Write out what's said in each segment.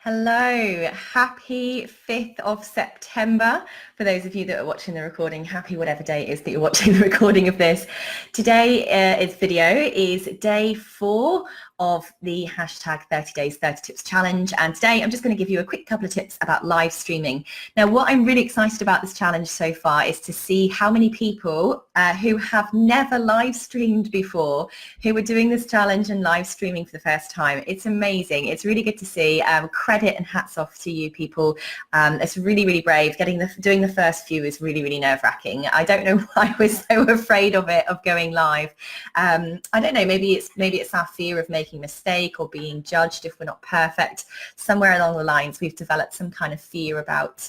Hello, happy 5th of September. For those of you that are watching the recording, happy whatever day it is that you're watching the recording of this. Today's video is day 4 of the hashtag 30 days 30 tips challenge, and today I'm just going to give you a quick couple of tips about live streaming. Now, what I'm really excited about this challenge so far is to see how many people who have never live streamed before, who are doing this challenge and live streaming for the first time. It's amazing. It's really good to see. Credit and hats off to you people. It's really brave. Doing the first few is really nerve-wracking. I don't know why we're so afraid of it, of going live. I don't know, maybe it's our fear of making a mistake or being judged if we're not perfect. Somewhere along the lines we've developed some kind of fear about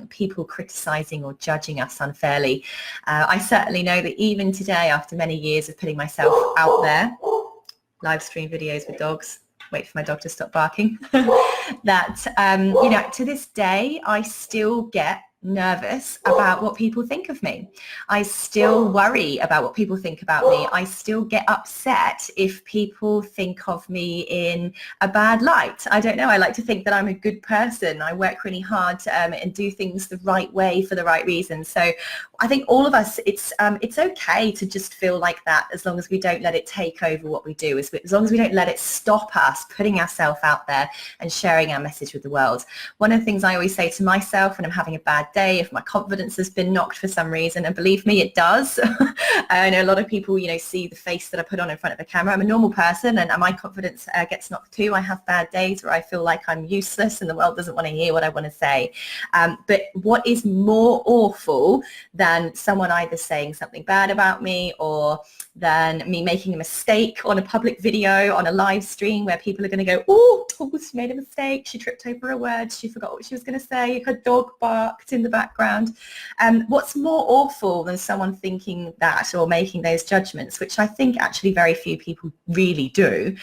people criticizing or judging us unfairly. I certainly know that even today, after many years of putting myself out there, live stream videos with dogs, wait for my dog to stop barking, that to this day I still get nervous about what people think of me. I still worry about what people think about me. I still get upset if people think of me in a bad light. I don't know. I like to think that I'm a good person. I work really hard and do things the right way for the right reasons. So I think all of us, it's okay to just feel like that, as long as we don't let it take over what we do, as long as we don't let it stop us putting ourselves out there and sharing our message with the world. One of the things I always say to myself when I'm having a bad day, if my confidence has been knocked for some reason, and believe me, it does. I know a lot of people, see the face that I put on in front of the camera. I'm a normal person, and my confidence gets knocked too. I have bad days where I feel like I'm useless and the world doesn't want to hear what I want to say. But what is more awful than someone either saying something bad about me, or than me making a mistake on a public video, on a live stream, where people are going to go, oh, she made a mistake, she tripped over a word, she forgot what she was going to say, her dog barked in the background. What's more awful than someone thinking that or making those judgments, which I think actually very few people really do,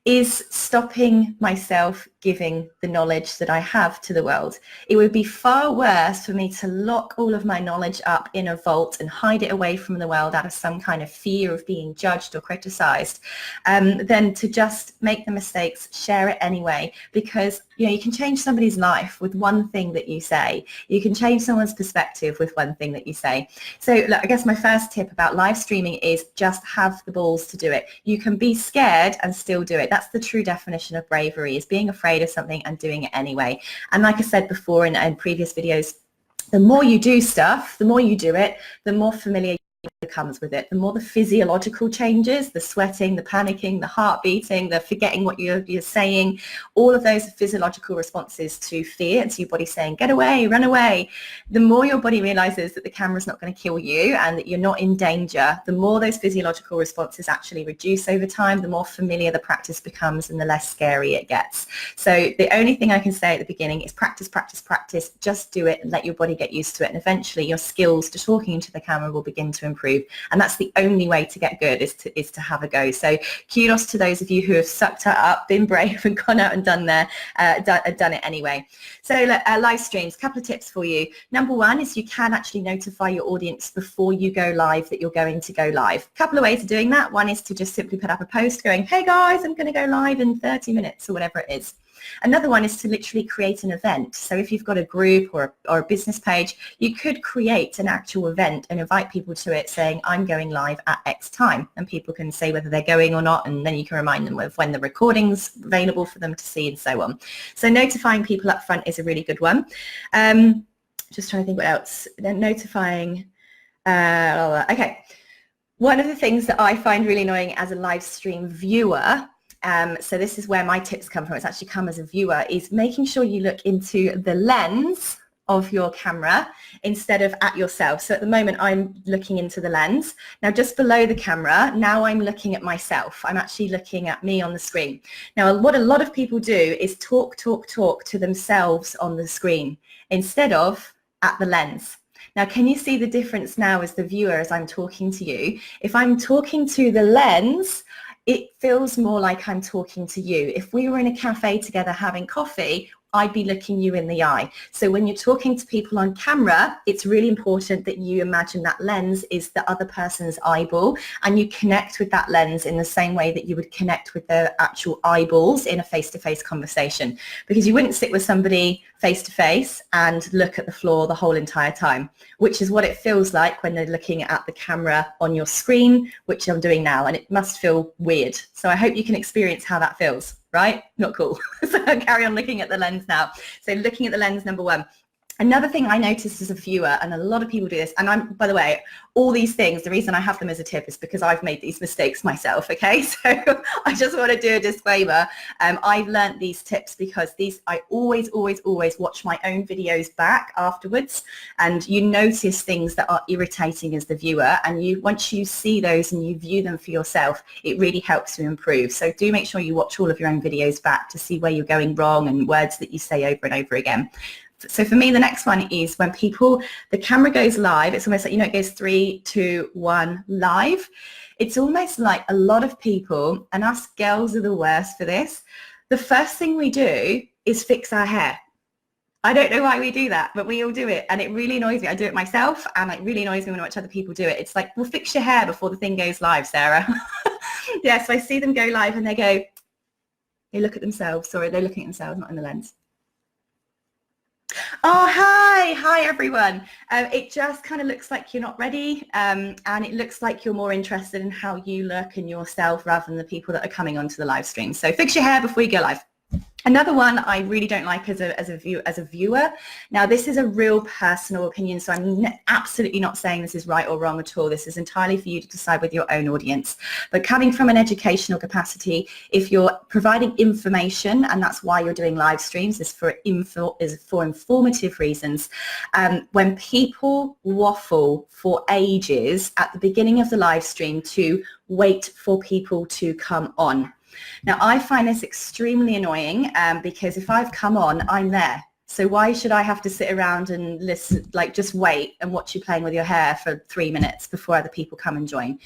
is stopping myself giving the knowledge that I have to the world. It would be far worse for me to lock all of my knowledge up in a vault and hide it away from the world out of some kind of fear of being judged or criticized, than to just make the mistakes, share it anyway, because you can change somebody's life with one thing that you say. You can change someone's perspective with one thing that you say. So look, I guess my first tip about live streaming is just have the balls to do it. You can be scared and still do it. That's the true definition of bravery, is being afraid of something and doing it anyway. And like I said before in previous videos, the more you do stuff, the more you do it, the more familiar comes with it, the more the physiological changes, the sweating, the panicking, the heart beating, the forgetting what you're saying, all of those physiological responses to fear, to your body saying get away, run away. The more your body realizes that the camera's not going to kill you and that you're not in danger, the more those physiological responses actually reduce over time, the more familiar the practice becomes and the less scary it gets. So the only thing I can say at the beginning is practice, just do it and let your body get used to it, and eventually your skills to talking into the camera will begin to improve. And that's the only way to get good, is to have a go. So kudos to those of you who have sucked it up, been brave and gone out and done it anyway. So live streams, couple of tips for you. Number one is you can actually notify your audience before you go live that you're going to go live. A couple of ways of doing that. One is to just simply put up a post going, hey guys, I'm going to go live in 30 minutes or whatever it is. Another one is to literally create an event. So if you've got a group or a business page, you could create an actual event and invite people to it saying, I'm going live at X time. And people can say whether they're going or not, and then you can remind them of when the recording's available for them to see and so on. So notifying people up front is a really good one. Just trying to think what else. Then notifying, okay. One of the things that I find really annoying as a live stream viewer, so this is where my tips come from, it's actually come as a viewer, is making sure you look into the lens of your camera instead of at yourself. So at the moment I'm looking into the lens. Now just below the camera, now I'm looking at myself. I'm actually looking at me on the screen. Now what a lot of people do is talk to themselves on the screen instead of at the lens. Now, can you see the difference now as the viewer as I'm talking to you? If I'm talking to the lens, it feels more like I'm talking to you. If we were in a cafe together having coffee, I'd be looking you in the eye. So when you're talking to people on camera, it's really important that you imagine that lens is the other person's eyeball, and you connect with that lens in the same way that you would connect with their actual eyeballs in a face-to-face conversation, because you wouldn't sit with somebody face-to-face and look at the floor the whole entire time, which is what it feels like when they're looking at the camera on your screen, which I'm doing now, and it must feel weird. So I hope you can experience how that feels. Right? Not cool. So I'll carry on looking at the lens now. So looking at the lens, number one. Another thing I noticed as a viewer, and a lot of people do this, and I'm, by the way, all these things, the reason I have them as a tip is because I've made these mistakes myself, okay? So I just want to do a disclaimer. I've learned these tips because I always watch my own videos back afterwards, and you notice things that are irritating as the viewer, and once you see those and you view them for yourself, it really helps you improve. So do make sure you watch all of your own videos back to see where you're going wrong and words that you say over and over again. So for me, the next one is when the camera goes live, it's almost like, it goes 3, 2, 1 live. It's almost like a lot of people, and us girls are the worst for this, the first thing we do is fix our hair. I don't know why we do that, but we all do it, and it really annoys me. I do it myself, and it really annoys me when I watch other people do it. It's like, well, fix your hair before the thing goes live, Sarah. Yeah, so I see them go live and they look at themselves. Sorry, they're looking at themselves, not in the lens. Oh, hi everyone. It just kind of looks like you're not ready, and it looks like you're more interested in how you look and yourself rather than the people that are coming onto the live stream. So fix your hair before you go live. Another one I really don't like as a viewer. Now, this is a real personal opinion, so I'm absolutely not saying this is right or wrong at all. This is entirely for you to decide with your own audience. But coming from an educational capacity, if you're providing information, and that's why you're doing live streams, is for informative reasons. When people waffle for ages at the beginning of the live stream to wait for people to come on. Now, I find this extremely annoying because if I've come on, I'm there. So why should I have to sit around and listen, like just wait and watch you playing with your hair for 3 minutes before other people come and join?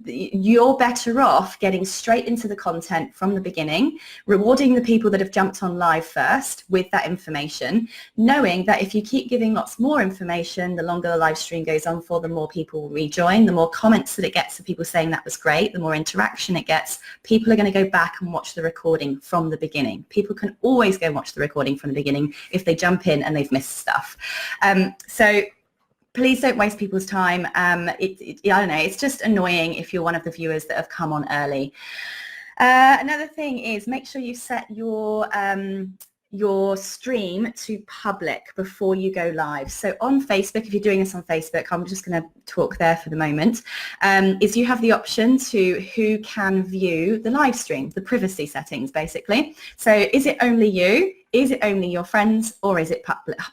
You're better off getting straight into the content from the beginning, rewarding the people that have jumped on live first with that information, knowing that if you keep giving lots more information, the longer the live stream goes on for, the more people will rejoin, the more comments that it gets of people saying that was great, the more interaction it gets. People are going to go back and watch the recording from the beginning. People can always go watch the recording from the beginning if they jump in and they've missed stuff. So please don't waste people's time. I don't know, it's just annoying if you're one of the viewers that have come on early. Another thing is make sure you set your stream to public before you go live. So on Facebook, if you're doing this on Facebook, I'm just going to talk there for the moment, is you have the option to who can view the live stream, the privacy settings basically. So is it only you? Is it only your friends, or is it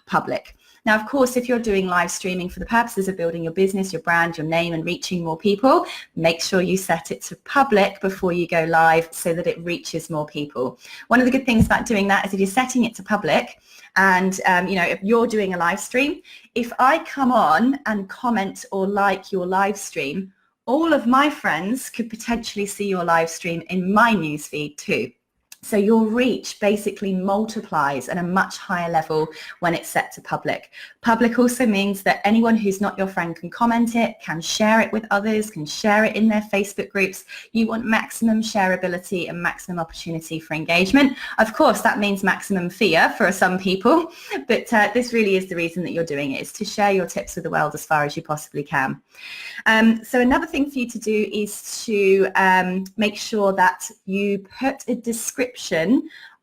public? Now, of course, if you're doing live streaming for the purposes of building your business, your brand, your name, and reaching more people, make sure you set it to public before you go live so that it reaches more people. One of the good things about doing that is if you're setting it to public and, if you're doing a live stream, if I come on and comment or like your live stream, all of my friends could potentially see your live stream in my newsfeed too. So your reach basically multiplies at a much higher level when it's set to public. Public also means that anyone who's not your friend can comment it, can share it with others, can share it in their Facebook groups. You want maximum shareability and maximum opportunity for engagement. Of course, that means maximum fear for some people, but this really is the reason that you're doing it, is to share your tips with the world as far as you possibly can. So another thing for you to do is to make sure that you put a description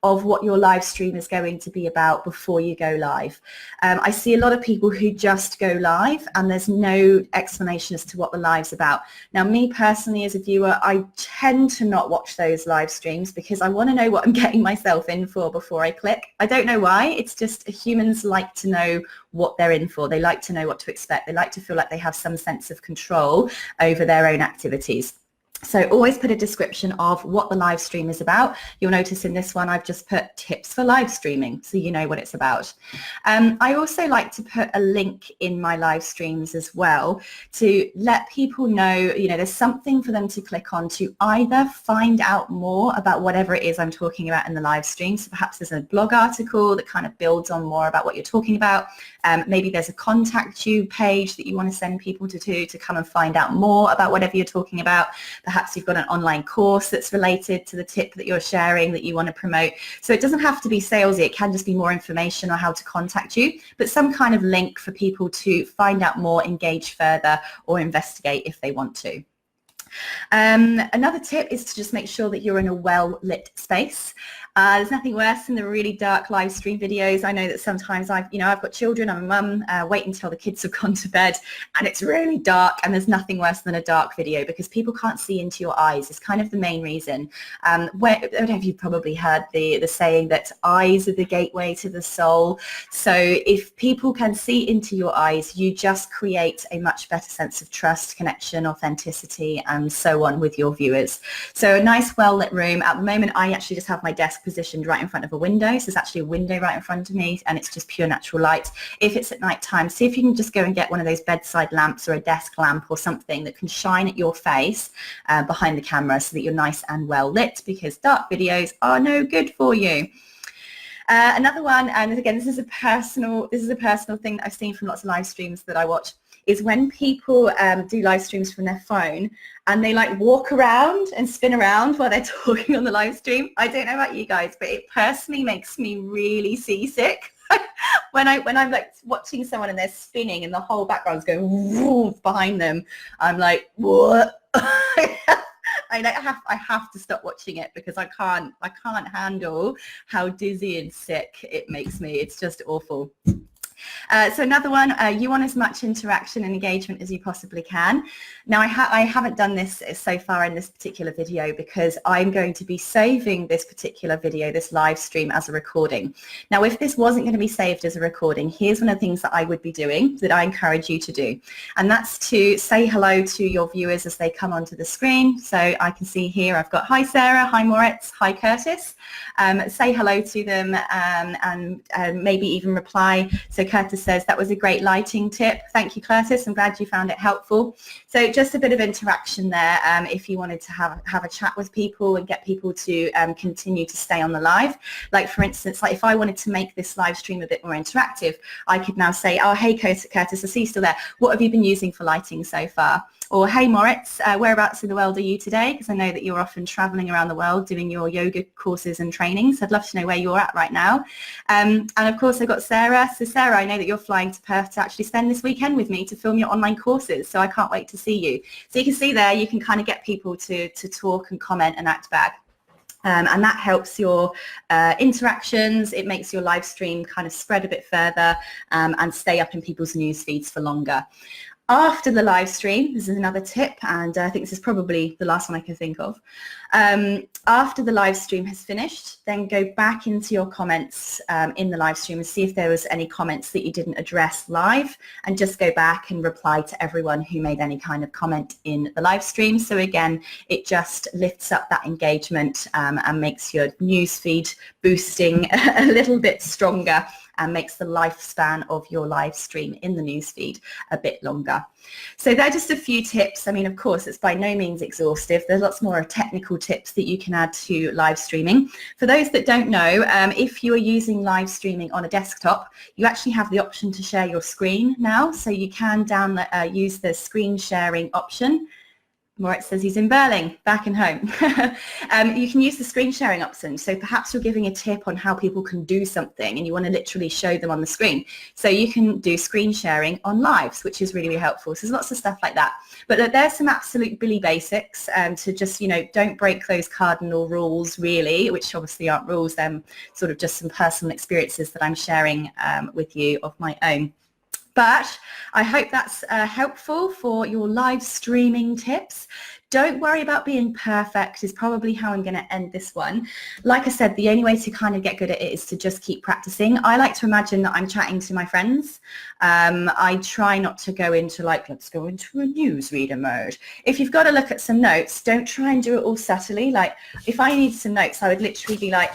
of what your live stream is going to be about before you go live. I see a lot of people who just go live and there's no explanation as to what the live's about. Now, me personally as a viewer, I tend to not watch those live streams because I want to know what I'm getting myself in for before I click. I don't know why. It's just humans like to know what they're in for. They like to know what to expect. They like to feel like they have some sense of control over their own activities. So always put a description of what the live stream is about. You'll notice in this one I've just put tips for live streaming, so you know what it's about. I also like to put a link in my live streams as well to let people know, there's something for them to click on to either find out more about whatever it is I'm talking about in the live stream. So perhaps there's a blog article that kind of builds on more about what you're talking about. Maybe there's a contact you page that you want to send people to come and find out more about whatever you're talking about. Perhaps you've got an online course that's related to the tip that you're sharing that you want to promote. So it doesn't have to be salesy. It can just be more information on how to contact you, but some kind of link for people to find out more, engage further, or investigate if they want to. Another tip is to just make sure that you're in a well-lit space. There's nothing worse than the really dark live stream videos. I know that sometimes I've got children, I'm a mum, wait until the kids have gone to bed and it's really dark, and there's nothing worse than a dark video because people can't see into your eyes. It's kind of the main reason. I don't know if you've probably heard the saying that eyes are the gateway to the soul. So if people can see into your eyes, you just create a much better sense of trust, connection, authenticity, and so on with your viewers. So a nice well-lit room. At the moment, I actually just have my desk positioned right in front of a window. So there's actually a window right in front of me and it's just pure natural light. If it's at night time, see if you can just go and get one of those bedside lamps or a desk lamp or something that can shine at your face behind the camera so that you're nice and well lit, because dark videos are no good for you. Another one, and again, this is a personal thing that I've seen from lots of live streams that I watch, is when people do live streams from their phone and they like walk around and spin around while they're talking on the live stream. I don't know about you guys, but it personally makes me really seasick. when I'm like watching someone and they're spinning and the whole background's going woof behind them, I'm like, what? I have to stop watching it because I can't handle how dizzy and sick it makes me. It's just awful. So another one, you want as much interaction and engagement as you possibly can. Now I haven't done this so far in this particular video because I'm going to be saving this particular video, this live stream, as a recording. Now if this wasn't going to be saved as a recording, here's one of the things that I would be doing that I encourage you to do, and that's to say hello to your viewers as they come onto the screen. So I can see here I've got hi Sarah, hi Moritz, hi Curtis. Say hello to them and maybe even reply. So Curtis says that was a great lighting tip. Thank you, Curtis. I'm glad you found it helpful. So just a bit of interaction there if you wanted to have a chat with people and get people to continue to stay on the live. Like for instance, like if I wanted to make this live stream a bit more interactive, I could now say, oh, hey Curtis, I see you still there. What have you been using for lighting so far? Or hey Moritz, whereabouts in the world are you today? Because I know that you're often traveling around the world doing your yoga courses and trainings. I'd love to know where you're at right now. And of course I've got Sarah. So Sarah, I know that you're flying to Perth to actually spend this weekend with me to film your online courses. So I can't wait to see you. So you can see there, you can kind of get people to talk and comment and act back. And that helps your interactions. It makes your live stream kind of spread a bit further and stay up in people's news feeds for longer. After the live stream, this is another tip, and I think this is probably the last one I can think of. After the live stream has finished, then go back into your comments in the live stream and see if there was any comments that you didn't address live, and just go back and reply to everyone who made any kind of comment in the live stream. So again, it just lifts up that engagement and makes your newsfeed boosting a little bit stronger and makes the lifespan of your live stream in the newsfeed a bit longer. So they're just a few tips. I mean, of course, it's by no means exhaustive. There's lots more technical tips that you can add to live streaming. For those that don't know, if you are using live streaming on a desktop, you actually have the option to share your screen now. So you can use the screen sharing option. Moritz says he's in Berlin, back and home. You can use the screen sharing option. So perhaps you're giving a tip on how people can do something and you want to literally show them on the screen. So you can do screen sharing on lives, which is really, really helpful. So there's lots of stuff like that. But there's some absolute Billy basics to just, don't break those cardinal rules really, which obviously aren't rules. Sort of just some personal experiences that I'm sharing with you of my own. But I hope that's helpful for your live streaming tips. Don't worry about being perfect is probably how I'm going to end this one. Like I said, the only way to kind of get good at it is to just keep practicing. I like to imagine that I'm chatting to my friends. I try not to go into like, let's go into a newsreader mode. If you've got to look at some notes, don't try and do it all subtly. Like if I need some notes, I would literally be like,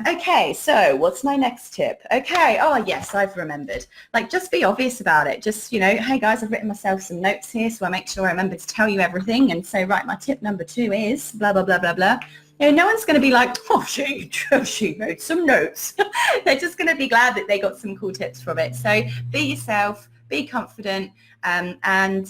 okay, so what's my next tip? Okay, oh yes, I've remembered. Like just be obvious about it. Just, you know, hey guys, I've written myself some notes here, so I make sure I remember to tell you everything and say, right, my tip number 2 is blah, blah, blah, blah, blah. You know, no one's going to be like, oh, she made some notes. They're just going to be glad that they got some cool tips from it. So be yourself, be confident, and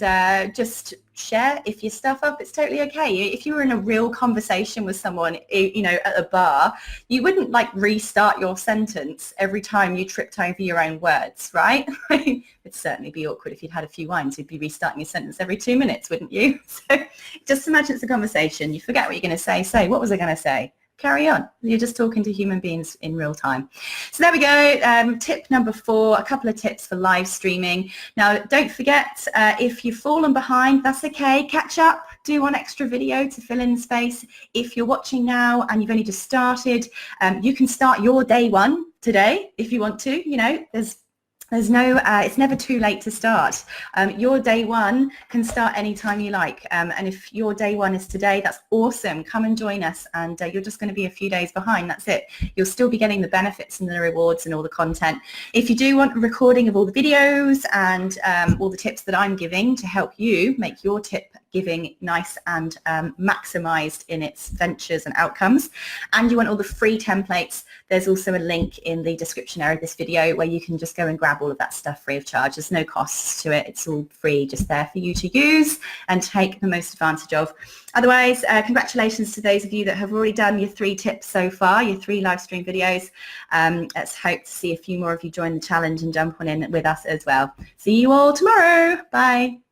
just share. If you stuff up, it's totally okay. If you were in a real conversation with someone, you know, at a bar, you wouldn't like restart your sentence every time you tripped over your own words, right? It'd certainly be awkward if you'd had a few wines. You'd be restarting your sentence every 2 minutes, wouldn't you? So just imagine it's a conversation. You forget what you're going to say, what was I going to say? Carry on. You're just talking to human beings in real time. So there we go. Tip number 4, a couple of tips for live streaming. Now, don't forget, if you've fallen behind, that's okay. Catch up. Do one extra video to fill in the space. If you're watching now and you've only just started, you can start your day 1 today if you want to. You know, there's no, it's never too late to start. Your day 1 can start anytime you like. And if your day 1 is today, that's awesome. Come and join us. And you're just going to be a few days behind. That's it. You'll still be getting the benefits and the rewards and all the content. If you do want a recording of all the videos and all the tips that I'm giving to help you make your tip giving nice and maximized in its ventures and outcomes, and you want all the free templates, there's also a link in the description area of this video where you can just go and grab all of that stuff free of charge. There's no costs to it. It's all free, just there for you to use and take the most advantage of. Otherwise, congratulations to those of you that have already done your 3 tips so far, your 3 live stream videos. Let's hope to see a few more of you join the challenge and jump on in with us as well. See you all tomorrow. Bye.